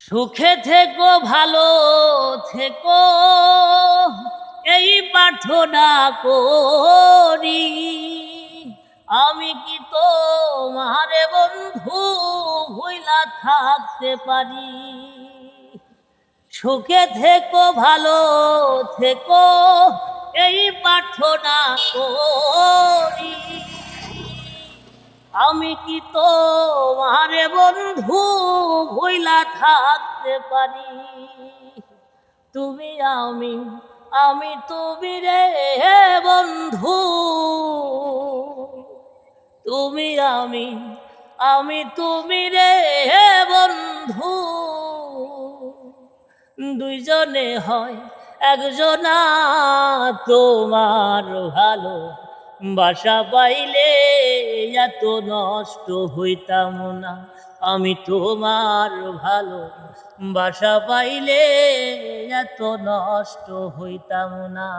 সুখে থেকো ভালো থেকো এই প্রার্থনা করি। আমি কি তোমারে বন্ধু হইলা থাকতে পারি। সুখে থেকো ভালো থেকো এই প্রার্থনা করি। আমি কি তোমারে বন্ধু হইলা থাকতে পারি। তুমি আমি তুমি রে বন্ধু। তুমি আমি তুমি রে বন্ধু। দুইজনে হয় একজনা তোমার ভালো বাসা পাইলে এত নষ্ট হইতাম না। আমি তোমার ভালো বাসা পাইলে এত নষ্ট হইতাম না।